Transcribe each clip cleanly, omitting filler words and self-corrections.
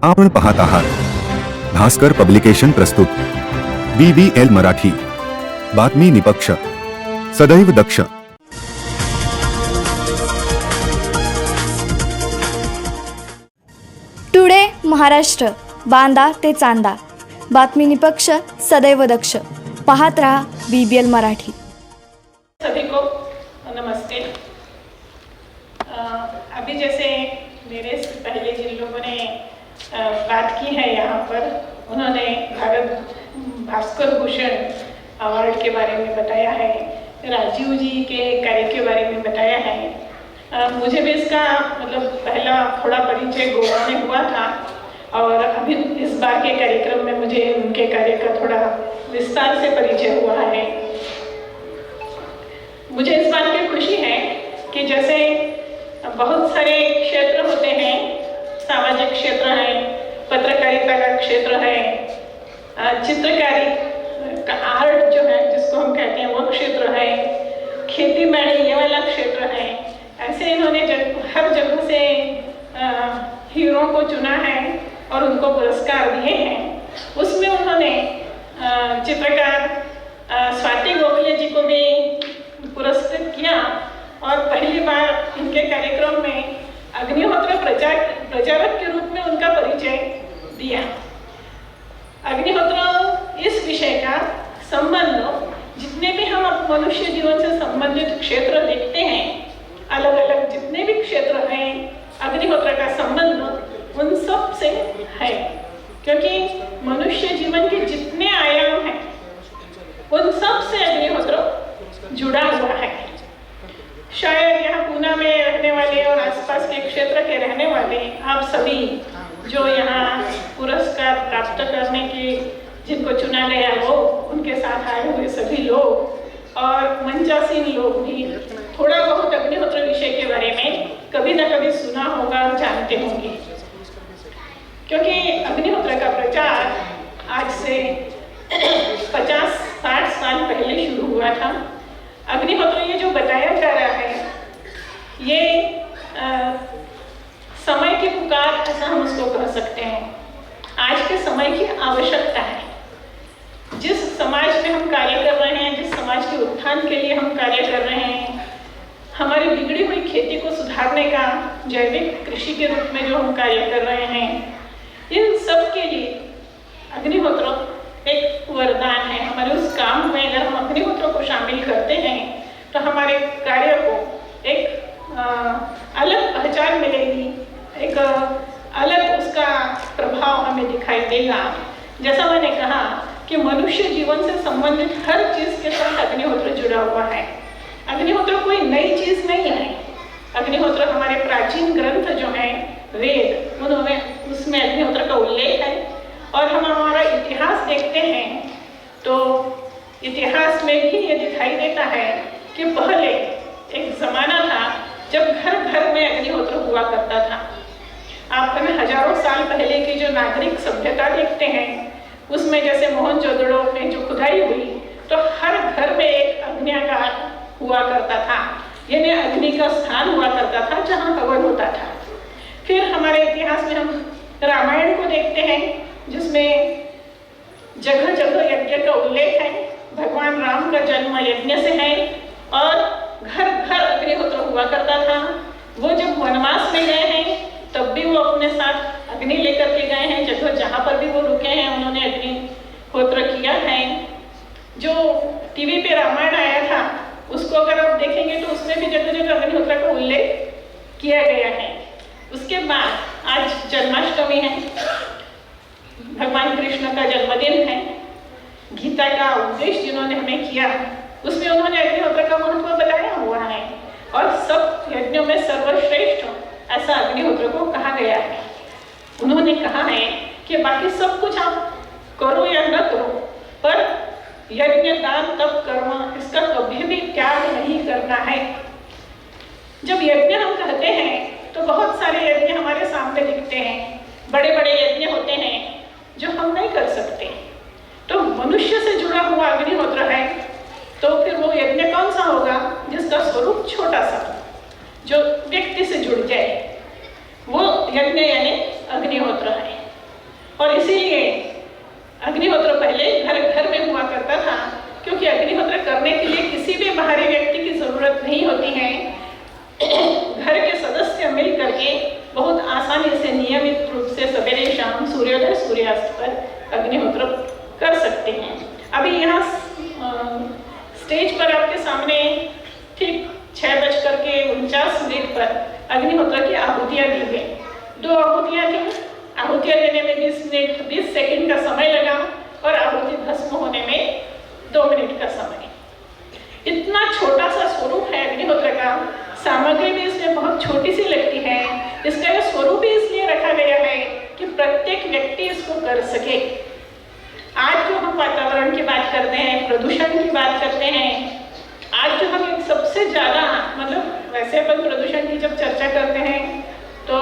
आपण पाहत आहात भास्कर पब्लिकेशन प्रस्तुत BBL मराठी, बातमी निपक्ष, सदैव दक्ष. टुडे महाराष्ट्र, बांदा ते चांदा, बातमी निपक्ष, सदैव दक्ष. पाहत रहा BBL मराठी. सभी को नमस्ते. अभी जैसे मेरे से पहले जिन लोगों ने बात की है यहाँ पर, उन्होंने भारत भास्कर भूषण अवार्ड के बारे में बताया है, राजीव जी के कार्य के बारे में बताया है. मुझे भी इसका मतलब पहला थोड़ा परिचय गोवा में हुआ था और अभी इस बार के कार्यक्रम में मुझे उनके कार्य का थोड़ा विस्तार से परिचय हुआ है. मुझे इस बात की खुशी है कि जैसे बहुत सारे क्षेत्र होते हैं, सामाजिक क्षेत्र है, पत्रकारिता का क्षेत्र है, चित्रकारी का आर्ट जो है जिसको हम कहते हैं वो क्षेत्र है, खेती बाड़ी ये वाला क्षेत्र है. ऐसे इन्होंने हर जगह से हीरो को चुना है और उनको पुरस्कार दिए हैं. उसमें उन्होंने चित्रकार स्वाति गोखले जी को भी पुरस्कृत किया और पहली बार इनके कार्यक्रम में अग्निहोत्र प्रचारक के रूप में उनका परिचय दिया. अग्निहोत्र इस विषय का संबंध जितने भी हम मनुष्य जीवन से संबंधित क्षेत्र देखते हैं, अलग अलग जितने भी क्षेत्र हैं, अग्निहोत्र का संबंध उन सब से है, क्योंकि मनुष्य जीवन के जितने आयाम हैं उन सब से अग्निहोत्र जुड़ा हुआ है. शायद यहाँ पूना में रहने वाले और आसपास के क्षेत्र के रहने वाले आप सभी जो यहाँ पुरस्कार प्राप्त करने के जिनको चुना गया वो उनके साथ आए हुए सभी लोग और मंचासीन लोग भी थोड़ा बहुत अग्निहोत्र विषय के बारे में कभी न कभी सुना होगा, जानते होंगे, क्योंकि अग्निहोत्र का प्रचार आज से 50-60 साल पहले शुरू हुआ था. अग्निहोत्र ये जो बताया जा रहा है ये समय की पुकार ऐसा हम उसको कह सकते हैं. आज के समय की आवश्यकता है. जिस समाज में हम कार्य कर रहे हैं, जिस समाज के उत्थान के लिए हम कार्य कर रहे हैं, हमारी बिगड़ी हुई खेती को सुधारने का जैविक कृषि के रूप में जो हम कार्य कर रहे हैं, इन सब के लिए अग्निहोत्र एक वरदान है. हमारे उस काम में अगर हम अग्निहोत्र को शामिल करते हैं तो हमारे कार्य को एक अलग पहचान मिलेगी, एक अलग उसका प्रभाव हमें दिखाई देगा. जैसा मैंने कहा कि मनुष्य जीवन से संबंधित हर चीज के साथ अग्निहोत्र जुड़ा हुआ है. अग्निहोत्र कोई नई चीज नहीं है. अग्निहोत्र हमारे प्राचीन ग्रंथ जो हैं वेद, उन्होंने उसमें अग्निहोत्र का उल्लेख है. और हम हमारा इतिहास देखते हैं तो इतिहास में भी ये दिखाई देता है कि पहले एक जमाना था जब घर घर में अग्निहोत्र हुआ करता था. आप हमें हजारों साल पहले की जो नागरिक सभ्यता देखते हैं उसमें जैसे मोहनजोदड़ो में जो खुदाई हुई तो हर घर में एक अग्न्यागार हुआ करता था, यानी अग्नि का स्थान हुआ करता था जहाँ हवन होता था. फिर हमारे इतिहास में हम रामायण को देखते हैं जिसमें जगह जगह यज्ञ का उल्लेख है. भगवान राम का जन्म यज्ञ से है और घर घर अग्निहोत्र हुआ करता था. वो जब वनवास में गए हैं तब भी वो अपने साथ अग्नि लेकर के गए हैं. जगह जहाँ पर भी वो रुके हैं उन्होंने अग्निहोत्र किया है. जो टीवी पे रामायण आया था उसको अगर आप देखेंगे तो उसमें भी जगह जगह अग्निहोत्र का उल्लेख किया गया है. उसके बाद आज जन्माष्टमी है, भगवान कृष्ण का जन्मदिन है. गीता का उपदेश जिन्होंने हमें किया उसमें उन्होंने अग्निहोत्र का महत्व बताया हुआ है और सब यज्ञों में सर्वश्रेष्ठ ऐसा अग्निहोत्र को कहा गया है. उन्होंने कहा है कि बाकी सब कुछ आप करो या न करो, पर यज्ञ दान तप कर्म इसका कभी भी त्याग नहीं करना है. जब यज्ञ हम कहते हैं तो बहुत सारे यज्ञ हमारे सामने दिखते हैं. बड़े बड़े यज्ञ होते हैं जो हम नहीं कर सकते. तो मनुष्य से जुड़ा हुआ अग्निहोत्र है तो फिर वो यज्ञ कौन सा होगा जिसका स्वरूप छोटा सा, जो व्यक्ति से जुड़ जाए, वो यज्ञ यानी अग्निहोत्र है. और इसीलिए अग्निहोत्र पहले घर घर में हुआ करता था, क्योंकि अग्निहोत्र करने के लिए किसी भी बाहरी व्यक्ति की जरूरत नहीं होती है। घर के सदस्य मिल करके बहुत आसानी से नियमित रूप से सवेरे शाम सूर्योदय सूर्यास्त पर अग्निहोत्र कर सकते हैं। अभी यहाँ स्टेज पर आपके सामने ठीक 6:49 पर अग्निहोत्र की आहुतियाँ दी गई। 2 आहुतियाँ थी। आहुतियाँ देने में 20 सेकंड का समय लगा और आहुति भस्म होने में 2 मिनट का समय। इतना छोटा सा स्वरूप है अग्निहोत्र का। सामग्री भी इसमें बहुत छोटी सी लगती है। इसका यह स्वरूप भी इसलिए रखा गया है कि प्रत्येक व्यक्ति इसको कर सके। आज जो हम वातावरण की बात करते हैं, प्रदूषण की बात करते हैं, आज जो हम एक सबसे ज़्यादा मतलब वैसे अपन प्रदूषण की जब चर्चा करते हैं तो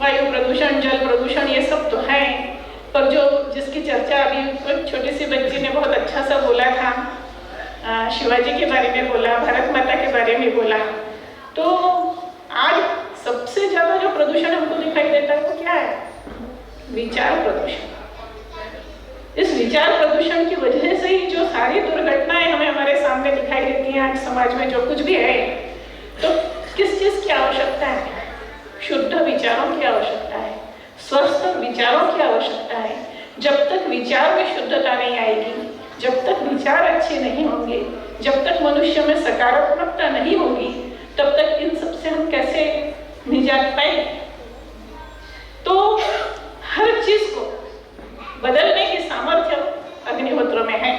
वायु प्रदूषण, जल प्रदूषण ये सब तो है, पर जो जिसकी चर्चा अभी एक छोटी सी बच्ची ने बहुत अच्छा सा बोला था, शिवाजी के बारे में बोला, भारत माता के बारे में बोला, तो आज सबसे ज़्यादा जो प्रदूषण हमको दिखाई देता है वो क्या है? विचार प्रदूषण। इस विचार प्रदूषण की वजह से ही जो सारी दुर्घटनाएं हमें हमारे सामने दिखाई देती हैं आज समाज में, जो कुछ भी है, तो किस चीज़ की आवश्यकता है? शुद्ध विचारों की आवश्यकता है, स्वस्थ विचारों की आवश्यकता है। जब तक विचार में शुद्धता नहीं आएगी, जब तक विचार अच्छे नहीं होंगे, जब तक मनुष्य में सकारात्मकता नहीं होगी, तब तक इन सब से हम कैसे निजात पाएंगे? तो हर चीज को बदलने की सामर्थ्य अग्निहोत्र में है।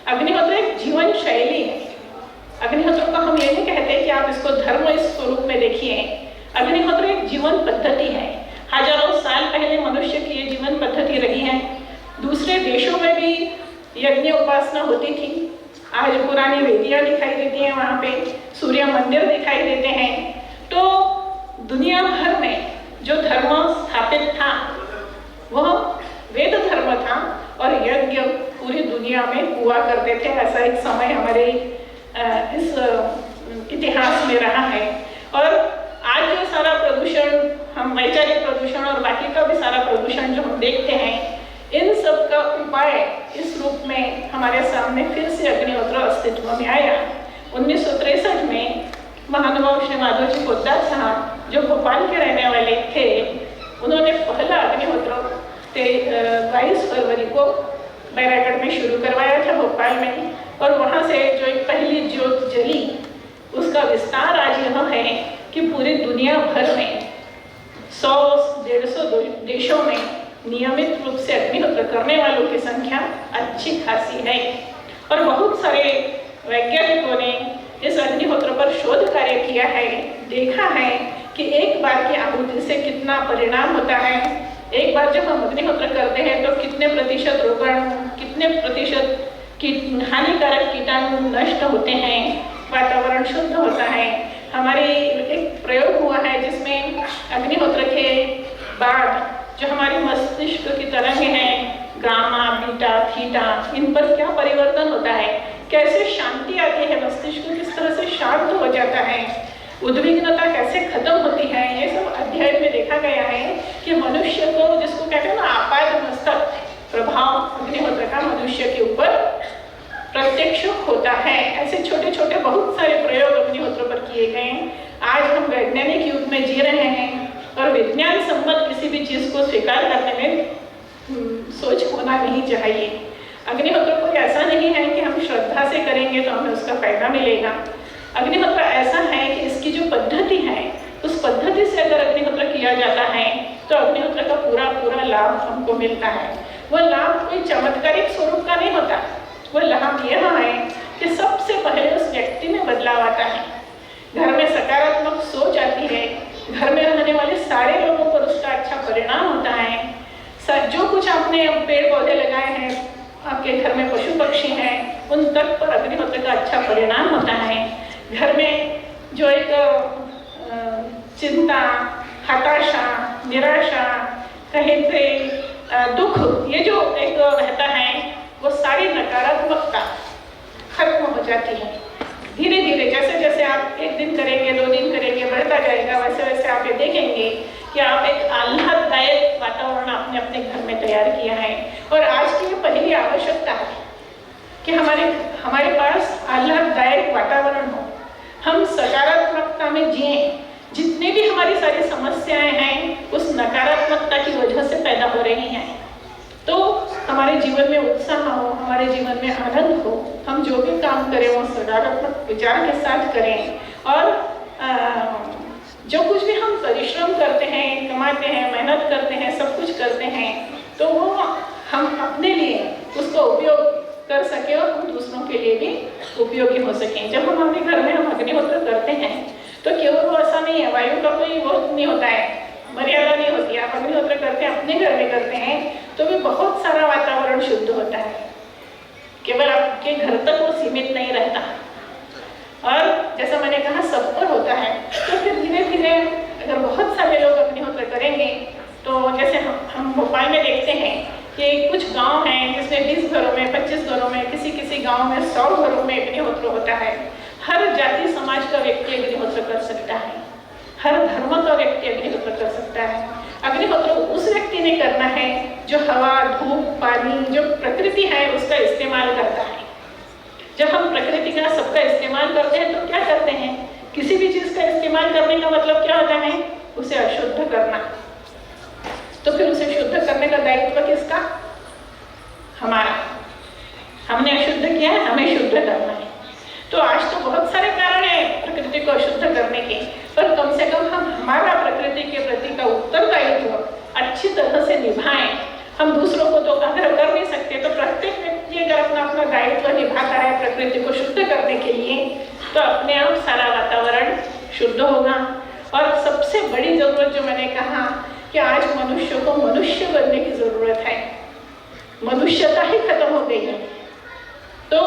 अग्निहोत्र एक जीवन शैली है। अग्निहोत्र को हम ये नहीं कहते कि आप इसको धर्म इस स्वरूप में देखिए। अग्निहोत्र एक जीवन पद्धति है। हजारों साल पहले मनुष्य की ये जीवन पद्धति रही है। दूसरे देशों में भी यज्ञ उपासना होती थी। आज पुरानी वेदियाँ दिखाई देती हैं, वहाँ पे सूर्य मंदिर दिखाई देते हैं। तो दुनिया भर में जो धर्म स्थापित था वह वेद धर्म था और यज्ञ पूरी दुनिया में हुआ करते थे। ऐसा एक समय हमारे इस इतिहास में रहा है। और आज जो सारा प्रदूषण, हम वैचारिक प्रदूषण और बाकी का भी सारा प्रदूषण जो हम देखते हैं, इन सब का उपाय इस रूप में हमारे सामने फिर से अग्निहोत्र अस्तित्व में आया। 1963 में महानुभाव श्री माधव जी पोद्दार साहब जो भोपाल के रहने वाले थे, उन्होंने पहला अग्निहोत्र 22 फरवरी को बैरागढ़ में शुरू करवाया था भोपाल में। और वहाँ से जो एक पहली ज्योत जली, उसका विस्तार आज यह है कि पूरी दुनिया भर में 100-150 देशों में नियमित रूप से अग्निहोत्र करने वालों की संख्या अच्छी खासी है। और बहुत सारे वैज्ञानिकों ने इस अग्निहोत्र पर शोध कार्य किया है, देखा है कि एक बार की आहुति से कितना परिणाम होता है। एक बार जब हम अग्निहोत्र करते हैं तो कितने प्रतिशत रोगाणु, कितने प्रतिशत हानिकारक कीटाणु नष्ट होते हैं, वातावरण शुद्ध होता है। हमारी एक प्रयोग हुआ है जिसमें अग्निहोत्र के बाद जो हमारी मस्तिष्क की तरंगें हैं, गामा, बीटा, थीटा, इन पर क्या परिवर्तन होता है, कैसे शांति आती है, मस्तिष्क किस तरह से शांत हो जाता है, उद्विग्नता कैसे खत्म होती है, ये सब अध्ययन में देखा गया है कि मनुष्य को, जिसको कहते हैं ना आपाद मस्तक प्रभाव अग्निहोत्र का मनुष्य के ऊपर प्रत्यक्ष होता है। ऐसे छोटे छोटे बहुत सारे प्रयोग अग्निहोत्र पर किए गए हैं। आज हम वैज्ञानिक युग में जी रहे हैं और विज्ञान सम्मत किसी भी चीज को स्वीकार करने में सोच होना नहीं चाहिए। अग्निहोत्र कोई ऐसा नहीं है कि हम श्रद्धा से करेंगे तो हमें उसका फायदा मिलेगा। अग्निहोत्र ऐसा है कि इसकी जो पद्धति है, उस पद्धति से अगर अग्निहोत्र किया जाता है तो अग्निहोत्र का पूरा लाभ हमको मिलता है। वह लाभ कोई चमत्कारिक स्वरूप का नहीं होता। वह लाभ यह है कि सबसे पहले उस व्यक्ति में बदलाव आता है, घर में सकारात्मक सोच आती है, घर में रहने वाले सारे लोगों पर उसका अच्छा परिणाम होता है। जो कुछ आपने पेड़ पौधे लगाए हैं, आपके घर में पशु पक्षी हैं, उन तक पर अग्निहोत्र का अच्छा परिणाम होता है। घर में जो एक चिंता, हताशा, निराशा, कहीं पे दुख, ये जो एक रहता है, वो सारी नकारात्मकता खत्म हो जाती है। धीरे धीरे जैसे जैसे आप 1 दिन करेंगे, 2 दिन करेंगे, बढ़ता जाएगा, वैसे वैसे से आप ये देखेंगे कि आप एक आह्लाददायक वातावरण आपने अपने घर में तैयार किया है। और आज की ये पहली आवश्यकता है कि हमारे पास आह्लाददायक वातावरण हो, हम सकारात्मकता में जिए। जितने भी हमारी सारी समस्याएं हैं उस नकारात्मकता की वजह से पैदा हो रही हैं। तो हमारे जीवन में उत्साह हो, हमारे जीवन में आनंद हो, हम जो भी काम करें वो सकारात्मक विचार के साथ करें। और जो कुछ भी हम परिश्रम करते हैं, कमाते हैं, मेहनत करते हैं, सब कुछ करते हैं, तो वो हम अपने लिए उसको उपयोग कर सके और हम दूसरों के लिए भी उपयोगी हो सकें। जब हम अपने घर में हम अग्निहोत्र करते हैं तो केवल वो ऐसा नहीं है, वायु का कोई वो नहीं होता है, मर्यादा नहीं होती है। आप अग्निहोत्र करते हैं, अपने घर में करते हैं, तो भी बहुत सारा वातावरण शुद्ध होता है, केवल आपके घर तक वो सीमित नहीं रहता। और जैसा मैंने कहा सब पर होता है, तो फिर धीरे धीरे अगर बहुत सारे लोग अग्निहोत्र करेंगे, तो जैसे हम भोपाल में देखते हैं कि कुछ गांव हैं जिसमें 20 घरों में, 25 घरों में, किसी गांव में 100 घरों में अग्निहोत्र होता है। हर जाति समाज का व्यक्ति अग्निहोत्र कर सकता है, हर धर्म का व्यक्ति अग्निहोत्र कर सकता है। अग्निहोत्र उस व्यक्ति ने करना है जो हवा, धूप, पानी, जो प्रकृति है उसका इस्तेमाल करता है। जब हम प्रकृति का सबका इस्तेमाल करते हैं तो क्या करते हैं, किसी भी चीज का इस्तेमाल करने का मतलब क्या होता है, उसे अशुद्ध करना। तो फिर उसे शुद्ध करने का दायित्व किसका, हमारा। हमने अशुद्ध किया है, हमें शुद्ध करना है। तो आज तो बहुत सारे कारण हैं प्रकृति को अशुद्ध करने के, पर कम से कम हम हमारा प्रकृति के प्रति का उत्तरदायित्व अच्छी तरह से निभाएं। हम दूसरों को तो आग्रह कर नहीं सकते, तो प्रत्येक व्यक्ति अगर अपना अपना दायित्व निभाता है प्रकृति को शुद्ध करने के लिए, तो अपने आप सारा वातावरण शुद्ध होगा। और सबसे बड़ी जरूरत जो मैंने कहा कि आज मनुष्य को मनुष्य बनने की जरूरत है, मनुष्यता ही खत्म हो गई है। तो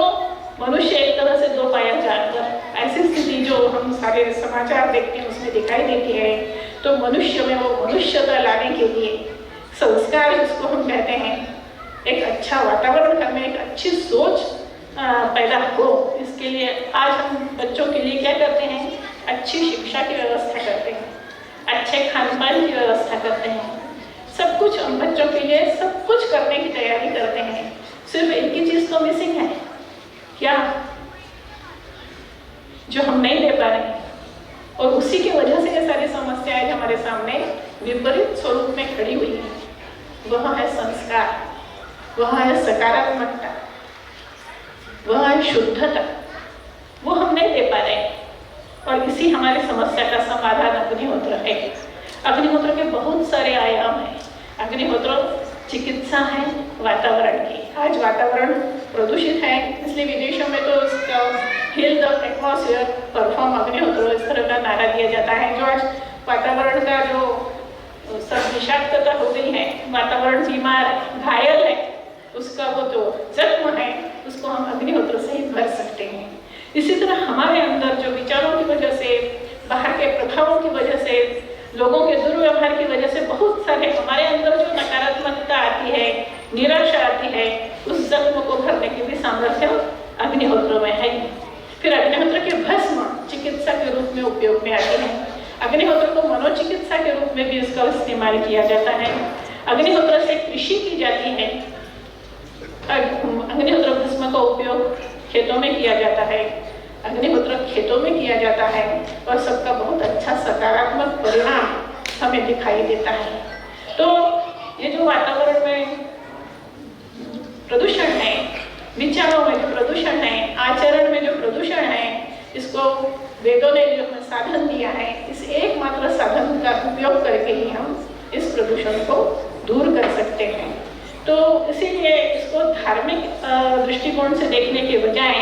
मनुष्य एक तरह से दो पाया जानवर, ऐसी स्थिति जो हम सारे समाचार देखते हैं उसमें दिखाई देती है। तो मनुष्य में वो मनुष्यता लाने के लिए संस्कार जिसको हम कहते हैं, एक अच्छा वातावरण घर में, एक अच्छी सोच पैदा हो, इसके लिए आज हम बच्चों के लिए क्या करते हैं, अच्छी शिक्षा की व्यवस्था करते हैं, अच्छे खान पान की व्यवस्था करते हैं, सब कुछ हम बच्चों के लिए सब कुछ करने की तैयारी करते हैं। सिर्फ एक ही चीज़ तो मिसिंग है, क्या, जो हम नहीं दे पा रहे, और उसी की वजह से ये सारी समस्याएं हमारे सामने विपरीत स्वरूप में खड़ी हुई है। वह है संस्कार, वह है सकारात्मकता, वह है शुद्धता, वो हम नहीं दे पा रहे। और इसी हमारी समस्या का समाधान अग्निहोत्र है। अग्निहोत्र के बहुत सारे आयाम हैं। अग्निहोत्र चिकित्सा है वातावरण की। आज वातावरण प्रदूषित है, इसलिए विदेशों में तो इसका हील द एटमॉस्फेयर, परफॉर्म अग्निहोत्र, इस तरह का नारा दिया जाता है। जो आज वातावरण का जो सब विषाक्तता हो गई है, वातावरण बीमार है, घायल है, उसका वो जो जख्म है उसको हम अग्निहोत्र से ही भर सकते हैं। इसी तरह हमारे अंदर जो विचारों की वजह से, बाहर के प्रभावों की वजह से, लोगों के दुर्व्यवहार की वजह से बहुत सारे हमारे अंदर जो नकारात्मकता आती है, निराशा आती है, उस जख्म को भरने की भी सामर्थ्य अग्निहोत्र में है। फिर अग्निहोत्र के भस्म चिकित्सा के रूप में उपयोग में आती है। अग्निहोत्र को मनोचिकित्सा के रूप में भी इसका इस्तेमाल किया जाता है। अग्निहोत्र से कृषि की जाती है। अग्निहोत्र भस्म का उपयोग खेतों में किया जाता है, अग्निहोत्र खेतों में किया जाता है, और सबका बहुत अच्छा सकारात्मक परिणाम हमें दिखाई देता है। तो ये जो वातावरण में प्रदूषण है, विचारों में जो प्रदूषण है, आचरण में जो प्रदूषण है, इसको वेदों ने जो हमें साधन दिया है, इस एकमात्र साधन का उपयोग करके ही हम इस प्रदूषण को दूर कर सकते हैं। तो इसीलिए इसको धार्मिक दृष्टिकोण से देखने के बजाय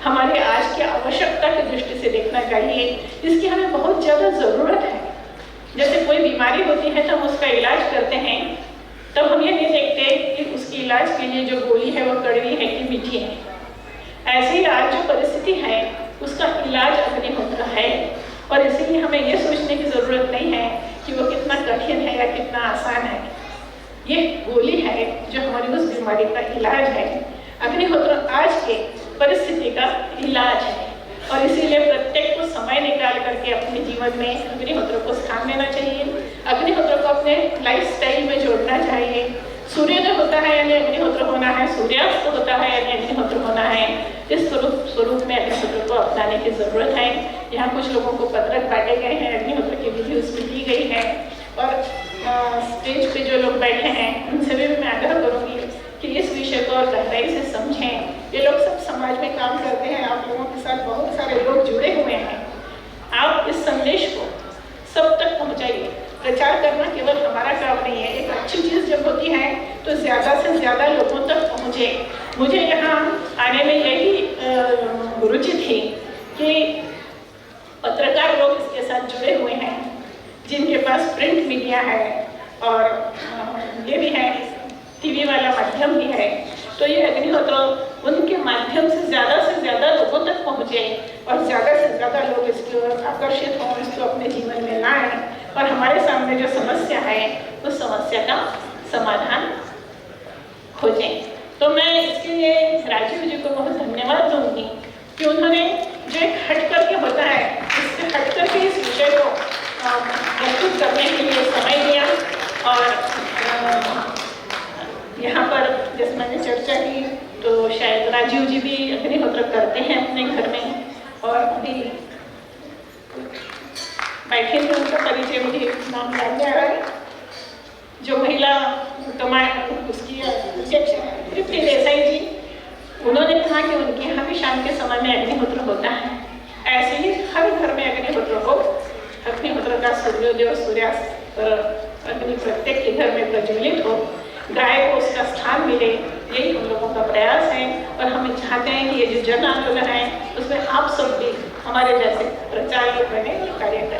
हमारे आज की आवश्यकता की दृष्टि से देखना चाहिए। इसकी हमें बहुत ज़्यादा ज़रूरत है। जैसे कोई बीमारी होती है तो हम उसका इलाज करते हैं, तब हम ये नहीं देखते कि उसकी इलाज के लिए जो गोली है वो कड़वी है कि मीठी है। ऐसे ही आज जो परिस्थिति है उसका इलाज अग्निहोत्र है, और इसीलिए हमें ये सोचने की ज़रूरत नहीं है कि वो कितना कठिन है या कितना आसान है। ये गोली है जो हमारी उस बीमारी का इलाज है। अग्निहोत्र आज के परिस्थिति का इलाज है, और इसीलिए प्रत्येक को समय निकाल करके अपने जीवन में अग्निहोत्र को स्थान देना चाहिए। अग्निहोत्र को अपने लाइफस्टाइल में जोड़ना चाहिए। सूर्योदय होता है यानी अग्निहोत्र होना है, सूर्यास्त होता है यानी अग्निहोत्र होना है। इस स्वरूप में अग्निहोत्र को अपनाने की ज़रूरत है। यहाँ कुछ लोगों को पत्रक बांटे गए हैं, अग्निहोत्र की विधि उसमें दी गई है। और स्टेज पे जो लोग बैठे हैं उनसे भी मैं आग्रह करूँगी कि इस विषय को और गहराई से समझें। ये लोग सब समाज में काम करते हैं, आप लोगों के साथ बहुत सारे लोग जुड़े हुए हैं। आप इस संदेश को सब तक पहुंचाइए। प्रचार करना केवल हमारा काम नहीं है। एक अच्छी चीज़ जब होती है तो ज़्यादा से ज़्यादा लोगों तक पहुँचे। मुझे यहाँ आने में यही रुचि थी कि पत्रकार लोग इसके साथ जुड़े हुए हैं, जिनके पास प्रिंट मीडिया है और ये भी है, टीवी वाला माध्यम भी है। तो ये अग्निहोत्र उनके माध्यम से ज़्यादा लोगों तक पहुँचे और ज़्यादा से ज़्यादा लोग इसकी ओर आकर्षित हों, इसको अपने जीवन में लाएं और हमारे सामने जो समस्या है उस समस्या का समाधान खोजें। तो मैं इसके लिए राजीव जी को बहुत धन्यवाद दूंगी कि उन्होंने जो एक हट करके होता है, इससे हट करके इस विषय को प्रस्तुत करने के लिए समय दिया। और यहाँ पर जैसे मैंने चर्चा की तो शायद राजीव जी भी अग्निहोत्र करते हैं अपने घर में, और अभी बैठे थे उनका परिचय मुझे नाम याद आ रहा है, जो महिला उसकी अध्यक्ष तृप्ति देसाई जी, उन्होंने कहा कि उनके यहाँ भी शाम के समय में अग्निहोत्र होता है। ऐसे ही हर घर में अग्निहोत्र हो, अग्निहोत्र का सूर्योदय और सूर्यास्त अग्नि प्रत्येक के घर में प्रज्वलित हो, गाय को उसका स्थान मिले, यही हम लोगों का प्रयास है। और हम चाहते हैं कि ये जो जन आंदोलन है उसमें आप सब भी हमारे जैसे प्रचारक बने, कार्य करें।